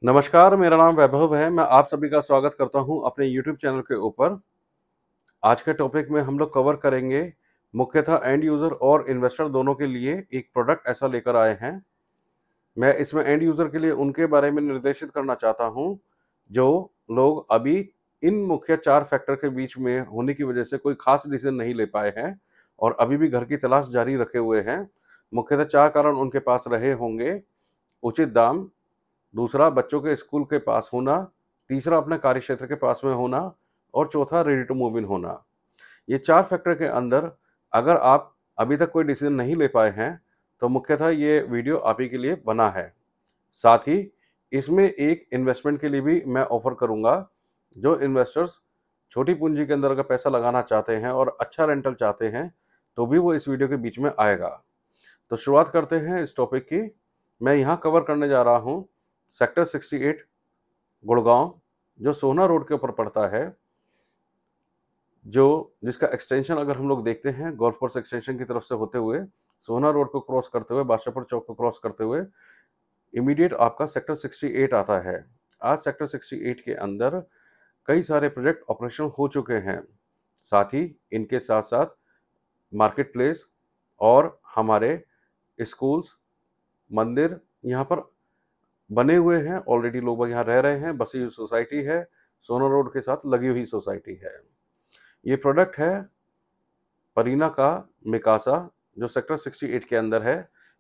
नमस्कार, मेरा नाम वैभव है। मैं आप सभी का स्वागत करता हूं अपने YouTube चैनल के ऊपर। आज के टॉपिक में हम लोग कवर करेंगे मुख्यतः एंड यूज़र और इन्वेस्टर दोनों के लिए एक प्रोडक्ट ऐसा लेकर आए हैं। मैं इसमें एंड यूज़र के लिए उनके बारे में निर्देशित करना चाहता हूं, जो लोग अभी इन मुख्य 4 फैक्टर के बीच में होने की वजह से कोई खास डिसीजन नहीं ले पाए हैं और अभी भी घर की तलाश जारी रखे हुए हैं। मुख्यतः 4 कारण उनके पास रहे होंगे: उचित दाम, दूसरा बच्चों के स्कूल के पास होना, तीसरा अपने कार्यक्षेत्र के पास में होना और चौथा रेडी टू मूव इन होना। ये 4 फैक्टर के अंदर अगर आप अभी तक कोई डिसीजन नहीं ले पाए हैं, तो मुख्यतः ये वीडियो आप ही के लिए बना है। साथ ही इसमें एक इन्वेस्टमेंट के लिए भी मैं ऑफर करूँगा। जो इन्वेस्टर्स छोटी पूंजी के अंदर अगर पैसा लगाना चाहते हैं और अच्छा रेंटल चाहते हैं, तो भी वो इस वीडियो के बीच में आएगा। तो शुरुआत करते हैं इस टॉपिक की। मैं यहाँ कवर करने जा रहा हूँ सेक्टर 68 गुड़गांव, जो सोहना रोड के ऊपर पड़ता है, जिसका एक्सटेंशन अगर हम लोग देखते हैं गोल्फ कोर्स एक्सटेंशन की तरफ से होते हुए सोहना रोड को क्रॉस करते हुए बादशाहपुर चौक को क्रॉस करते हुए इमीडिएट आपका सेक्टर 68 आता है। आज सेक्टर 68 के अंदर कई सारे प्रोजेक्ट ऑपरेशन हो चुके हैं। साथ ही इनके साथ साथ मार्केट प्लेस और हमारे स्कूल्स, मंदिर यहाँ पर बने हुए हैं। ऑलरेडी लोग यहाँ रह रहे हैं। बसी हुई सोसाइटी है, सोना रोड के साथ लगी हुई सोसाइटी है। ये प्रोडक्ट है परीना का मिकासा, जो सेक्टर 68 के अंदर है।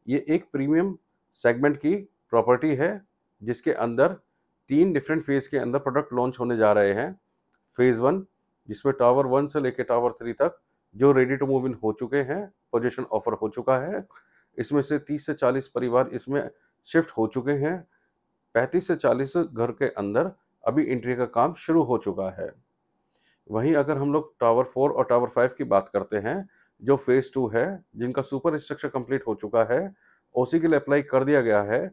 ये एक प्रीमियम सेगमेंट की प्रॉपर्टी है, जिसके अंदर 3 डिफरेंट फेज के अंदर प्रोडक्ट लॉन्च होने जा रहे हैं। फेज 1, जिसमें टावर 1 से लेकर टावर 3 तक जो रेडी टू मूव इन हो चुके हैं, पोजीशन ऑफर हो चुका है। इसमें से 30 से 40 परिवार इसमें शिफ्ट हो चुके हैं। 35 से 40 घर के अंदर अभी एंट्री का काम शुरू हो चुका है। वहीं अगर हम लोग टावर 4 और टावर 5 की बात करते हैं, जो फेज 2 है, जिनका सुपर स्ट्रक्चर कंप्लीट हो चुका है, ओसी के लिए अप्लाई कर दिया गया है।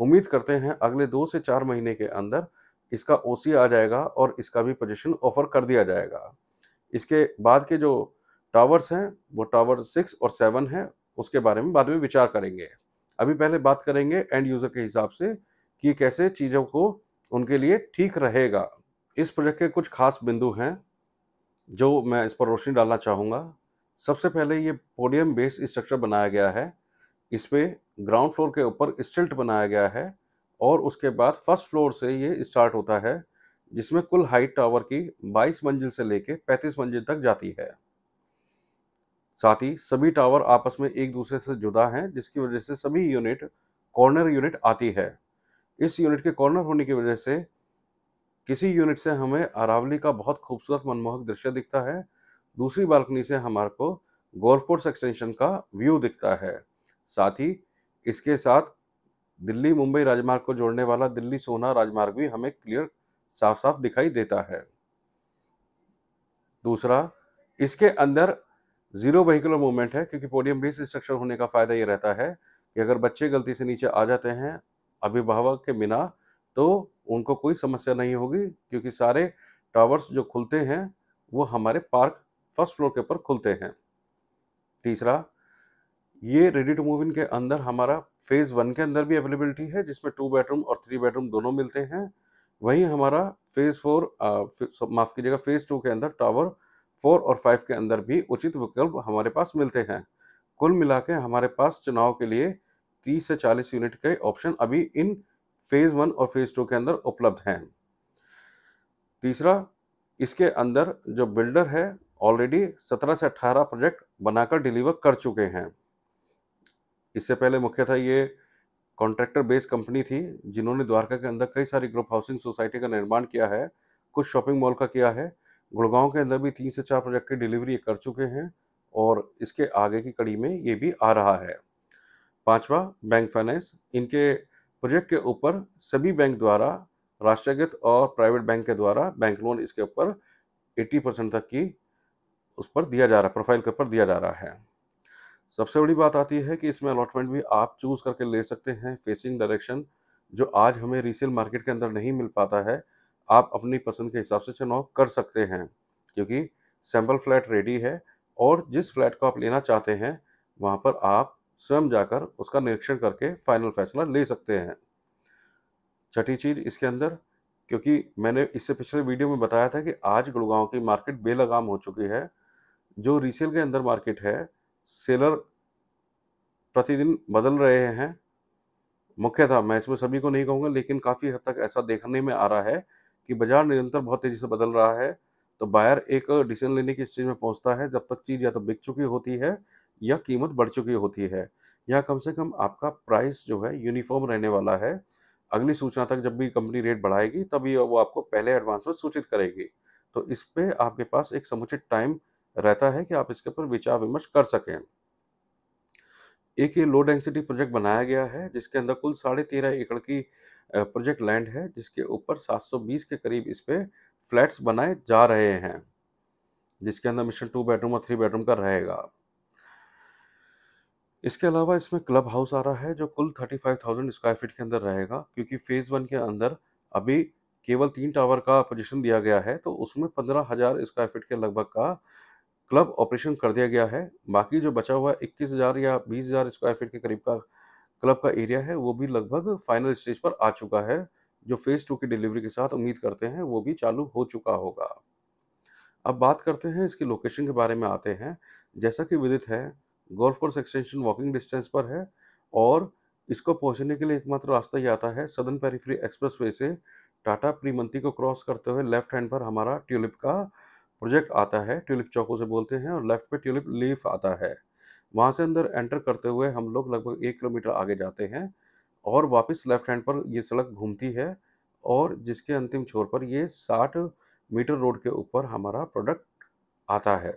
उम्मीद करते हैं अगले 2 से 4 महीने के अंदर इसका ओसी आ जाएगा और इसका भी पोजीशन ऑफर कर दिया जाएगा। इसके बाद के जो टावर्स हैं, वो टावर 6 और 7 हैं। उसके बारे में बाद में विचार करेंगे। अभी पहले बात करेंगे एंड यूजर के हिसाब से कि कैसे चीज़ों को उनके लिए ठीक रहेगा। इस प्रोजेक्ट के कुछ खास बिंदु हैं जो मैं इस पर रोशनी डालना चाहूँगा। सबसे पहले ये पोडियम बेस स्ट्रक्चर बनाया गया है। इस पे ग्राउंड फ्लोर के ऊपर स्टिल्ट बनाया गया है और उसके बाद फर्स्ट फ्लोर से ये स्टार्ट होता है, जिसमें कुल हाइट टावर की 22 मंजिल से लेके 35 मंजिल तक जाती है। साथ ही सभी टावर आपस में एक दूसरे से जुदा हैं, जिसकी वजह से सभी यूनिट कॉर्नर यूनिट आती है। इस यूनिट के कॉर्नर होने की वजह से किसी यूनिट से हमें अरावली का बहुत खूबसूरत मनमोहक दृश्य दिखता है। दूसरी बालकनी से हमारे को गोल्फ कोर्स एक्सटेंशन का व्यू दिखता है। साथ ही इसके साथ दिल्ली मुंबई राजमार्ग को जोड़ने वाला दिल्ली सोना राजमार्ग भी हमें क्लियर साफ साफ दिखाई देता है। दूसरा, इसके अंदर जीरो व्हीकुलर मूवमेंट है, क्योंकि पोडियम बेस स्ट्रक्चर होने का फायदा ये रहता है कि अगर बच्चे गलती से नीचे आ जाते हैं अभिभावक के बिना, तो उनको कोई समस्या नहीं होगी, क्योंकि सारे टावर्स जो खुलते हैं वो हमारे पार्क फर्स्ट फ्लोर के ऊपर खुलते हैं। तीसरा, ये रेडी टू मूव इन के अंदर हमारा फेज 1 के अंदर भी अवेलेबिलिटी है, जिसमें 2 बेडरूम और 3 बेडरूम दोनों मिलते हैं। वहीं हमारा फेज 4 माफ कीजिएगा फेज 2 के अंदर टावर 4 और 5 के अंदर भी उचित विकल्प हमारे पास मिलते हैं। कुल मिला के हमारे पास चुनाव के लिए 30 से 40 यूनिट के ऑप्शन अभी इन फेज 1 और फेज 2 के अंदर उपलब्ध हैं। तीसरा, इसके अंदर जो बिल्डर है ऑलरेडी 17 से 18 प्रोजेक्ट बनाकर डिलीवर कर चुके हैं। इससे पहले मुख्यतः ये कॉन्ट्रैक्टर बेस्ड कंपनी थी, जिन्होंने द्वारका के अंदर कई सारी ग्रुप हाउसिंग सोसाइटी का निर्माण किया है, कुछ शॉपिंग मॉल का किया है। गुड़गांव के अंदर भी 3 से 4 प्रोजेक्ट की डिलीवरी कर चुके हैं और इसके आगे की कड़ी में ये भी आ रहा है। पांचवा, बैंक फाइनेंस। इनके प्रोजेक्ट के ऊपर सभी बैंक द्वारा, राष्ट्रीयकृत और प्राइवेट बैंक के द्वारा बैंक लोन इसके ऊपर 80% तक की उस पर दिया जा रहा है, प्रोफाइल के ऊपर दिया जा रहा है। सबसे बड़ी बात आती है कि इसमें अलॉटमेंट भी आप चूज करके ले सकते हैं, फेसिंग डायरेक्शन, जो आज हमें रीसेल मार्केट के अंदर नहीं मिल पाता है। आप अपनी पसंद के हिसाब से चुनाव कर सकते हैं, क्योंकि सैंपल फ्लैट रेडी है और जिस फ्लैट को आप लेना चाहते हैं वहां पर आप स्वयं जाकर उसका निरीक्षण करके फाइनल फैसला ले सकते हैं। छठी चीज़ इसके अंदर, क्योंकि मैंने इससे पिछले वीडियो में बताया था कि आज गुड़गांव की मार्केट बेलगाम हो चुकी है। जो रीसेल के अंदर मार्केट है, सेलर प्रतिदिन बदल रहे हैं। मुख्यतः मैं इसमें सभी को नहीं कहूँगा, लेकिन काफ़ी हद तक ऐसा देखने में आ रहा है कि बाज़ार निरंतर बहुत तेज़ी से बदल रहा है। तो बायर एक डिसीजन लेने की स्टेज में पहुँचता है जब तक चीज़ या तो बिक चुकी होती है या कीमत बढ़ चुकी होती है, या कम से कम आपका प्राइस जो है यूनिफ़ॉर्म रहने वाला है। अगली सूचना तक जब भी कंपनी रेट बढ़ाएगी तभी वो आपको पहले एडवांस में सूचित करेगी। तो इस पे आपके पास एक समुचित टाइम रहता है कि आप इसके ऊपर विचार-विमर्श कर सकें। एक ये लो डेंसिटी प्रोजेक्ट बनाया गया है जिसके अंदर कुल 13.5 एकड़ की प्रोजेक्ट लैंड है, जिसके ऊपर 720 के करीब इस पे फ्लैट्स बनाए जा रहे हैं, जिसके अंदर मिशन 2 बेडरूम और 3 बेडरूम का रहेगा। इसके अलावा इसमें क्लब हाउस आ रहा है जो कुल 35,000 स्क्वायर फीट के अंदर रहेगा, क्योंकि फेज़ 1 के अंदर अभी केवल 3 टावर का पोजीशन दिया गया है, तो उसमें 15,000 स्क्वायर फीट के लगभग का क्लब ऑपरेशन कर दिया गया है। बाकी जो बचा हुआ 21,000 या 20,000 स्क्वायर फीट के करीब का क्लब का एरिया है, वो भी लगभग फाइनल स्टेज पर आ चुका है। जो फेज़ 2 की डिलीवरी के साथ उम्मीद करते हैं, वो भी चालू हो चुका होगा। अब बात करते हैं इसकी लोकेशन के बारे में आते हैं। जैसा कि विदित है, golf course extension walking distance पर है और इसको पहुंचने के लिए एकमात्र रास्ता ये आता है सदर्न पेरिफेरी एक्सप्रेसवे से टाटा प्रीमंती को क्रॉस करते हुए लेफ्ट हैंड पर हमारा ट्यूलिप का प्रोजेक्ट आता है, ट्यूलिप चौक उसे बोलते हैं, और लेफ्ट पे ट्यूलिप लीफ आता है। वहाँ से अंदर एंटर करते हुए हम लोग लगभग 1 किलोमीटर आगे जाते हैं और वापस लेफ्ट हैंड पर ये सड़क घूमती है और जिसके अंतिम छोर पर ये 60 मीटर रोड के ऊपर हमारा प्रोडक्ट आता है।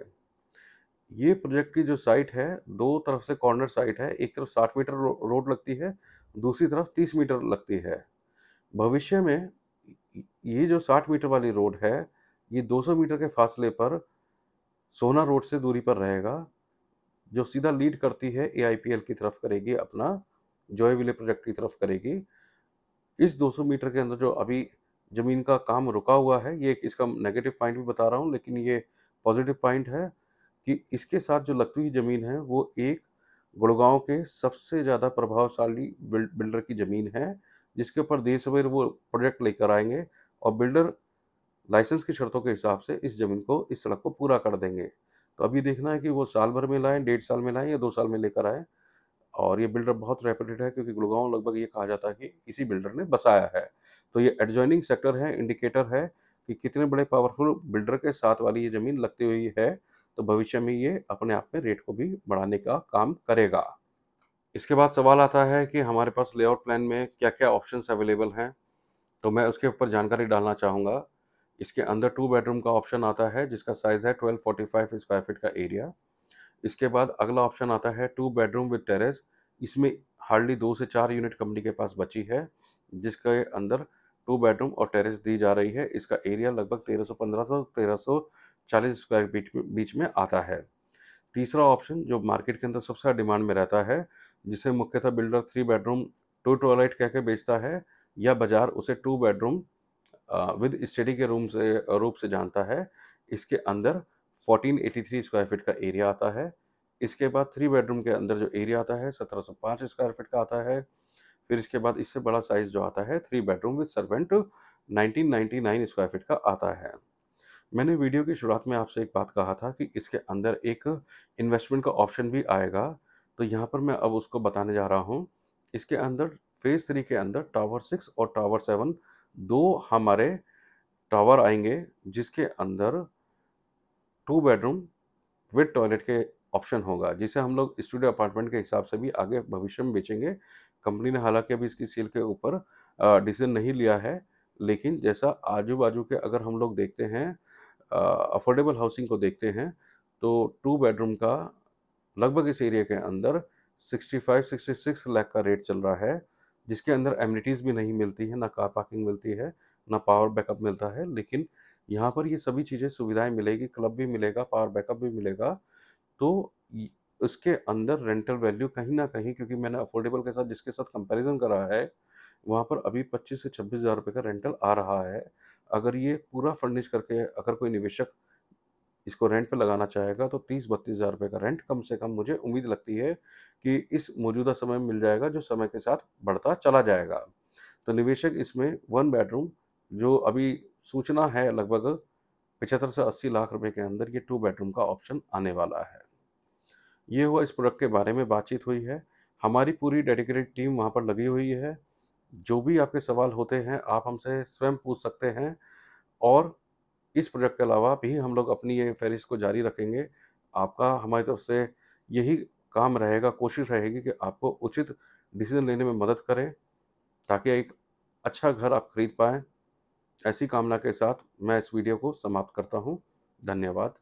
ये प्रोजेक्ट की जो साइट है, 2 तरफ से कॉर्नर साइट है। एक तरफ 60 मीटर रोड लगती है, दूसरी तरफ 30 मीटर लगती है। भविष्य में ये जो 60 मीटर वाली रोड है, ये 200 मीटर के फासले पर सोहना रोड से दूरी पर रहेगा, जो सीधा लीड करती है एआईपीएल की तरफ करेगी, अपना जॉय विले प्रोजेक्ट की तरफ करेगी। इस 200 मीटर के अंदर जो अभी ज़मीन का काम रुका हुआ है, ये एक इसका नेगेटिव पॉइंट भी बता रहा हूँ, लेकिन ये पॉजिटिव पॉइंट है कि इसके साथ जो लगती हुई ज़मीन है, वो एक गुड़गांव के सबसे ज़्यादा प्रभावशाली बिल्डर की ज़मीन है, जिसके ऊपर देर सवेर वो प्रोजेक्ट लेकर आएंगे और बिल्डर लाइसेंस की शर्तों के हिसाब से इस ज़मीन को, इस सड़क को पूरा कर देंगे। तो अभी देखना है कि वो साल भर में लाएँ, 1.5 साल में लाएँ या 2 साल में लेकर आएँ। और ये बिल्डर बहुत रेप्यूटेड है, क्योंकि गुड़गांव लगभग ये कहा जाता है कि इसी बिल्डर ने बसाया है। तो ये एडजॉइनिंग सेक्टर है, इंडिकेटर है कि कितने बड़े पावरफुल बिल्डर के साथ वाली ये ज़मीन लगती हुई है, तो भविष्य में ये अपने आप में रेट को भी बढ़ाने का काम करेगा। इसके बाद सवाल आता है कि हमारे पास लेआउट प्लान में क्या-क्या ऑप्शंस अवेलेबल हैं, तो मैं उसके ऊपर जानकारी डालना चाहूँगा। इसके अंदर 2 बेडरूम का ऑप्शन आता है, जिसका साइज़ है 1245 स्क्वायर फीट का एरिया। इसके बाद अगला ऑप्शन आता है 2 बेडरूम विद टेरेस। इसमें हार्डली 2 से 4 यूनिट कंपनी के पास बची है, जिसके अंदर 2 बेडरूम और टेरेस दी जा रही है। इसका एरिया लगभग 1315 से 1340 स्क्वायर बीच में आता है। तीसरा ऑप्शन जो मार्केट के अंदर सबसे ज़्यादा डिमांड में रहता है, जिसे मुख्यतः बिल्डर 3 बेडरूम 2 टॉयलेट कह के बेचता है, या बाजार उसे 2 बेडरूम विद स्टडी के रूप से जानता है। इसके अंदर 1483 स्क्वायर फीट का एरिया आता है। इसके बाद 3 बेडरूम के अंदर जो एरिया आता है 1705 स्क्वायर फीट का आता है। फिर इसके बाद इससे बड़ा साइज़ जो आता है 3 bedroom with servant 1999 square feet का आता है। मैंने वीडियो की शुरुआत में आपसे एक बात कहा था कि इसके अंदर एक इन्वेस्टमेंट का ऑप्शन भी आएगा, तो यहाँ पर मैं अब उसको बताने जा रहा हूँ। इसके अंदर फेज़ 3 के अंदर टावर 6 और टावर 7 2 हमारे टावर आएँगे, जिसके अंदर 2 बेडरूम विद टॉयलेट के ऑप्शन होगा, जिसे हम लोग स्टूडियो अपार्टमेंट के हिसाब से भी आगे भविष्य में बेचेंगे। कंपनी ने हालाँकि अभी इसकी सेल के ऊपर डिसीज़न नहीं लिया है, लेकिन जैसा आजू-बाजू के अगर हम लोग देखते हैं, अफोर्डेबल हाउसिंग को देखते हैं, तो 2 बेडरूम का लगभग इस एरिया के अंदर 65-66 लाख का रेट चल रहा है, जिसके अंदर एमिनिटीज़ भी नहीं मिलती हैं, ना कार पार्किंग मिलती है, ना पावर बैकअप मिलता है। लेकिन यहाँ पर ये सभी चीज़ें सुविधाएँ मिलेगी, क्लब भी मिलेगा, पावर बैकअप भी मिलेगा। तो इ उसके अंदर रेंटल वैल्यू कहीं न कहीं, क्योंकि मैंने अफोर्डेबल के साथ जिसके साथ कंपैरिज़न करा है, वहाँ पर अभी 25 से 26,000 रुपए का रेंटल आ रहा है। अगर ये पूरा फर्निश करके अगर कोई निवेशक इसको रेंट पे लगाना चाहेगा, तो 30-32 हज़ार रुपए का रेंट कम से कम मुझे उम्मीद लगती है कि इस मौजूदा समय में मिल जाएगा, जो समय के साथ बढ़ता चला जाएगा। तो निवेशक इसमें 1 बेडरूम, जो अभी सूचना है लगभग 75 से 80 लाख रुपए के अंदर, ये 2 बेडरूम का ऑप्शन आने वाला है। ये हुआ इस प्रोडक्ट के बारे में बातचीत हुई है। हमारी पूरी डेडिकेटेड टीम वहाँ पर लगी हुई है। जो भी आपके सवाल होते हैं आप हमसे स्वयं पूछ सकते हैं, और इस प्रोजेक्ट के अलावा भी हम लोग अपनी ये फ़हरिस्त को जारी रखेंगे। आपका हमारी तरफ से यही काम रहेगा, कोशिश रहेगी कि आपको उचित डिसीज़न लेने में मदद करें, ताकि एक अच्छा घर आप खरीद पाएँ। ऐसी कामना के साथ मैं इस वीडियो को समाप्त करता हूँ। धन्यवाद।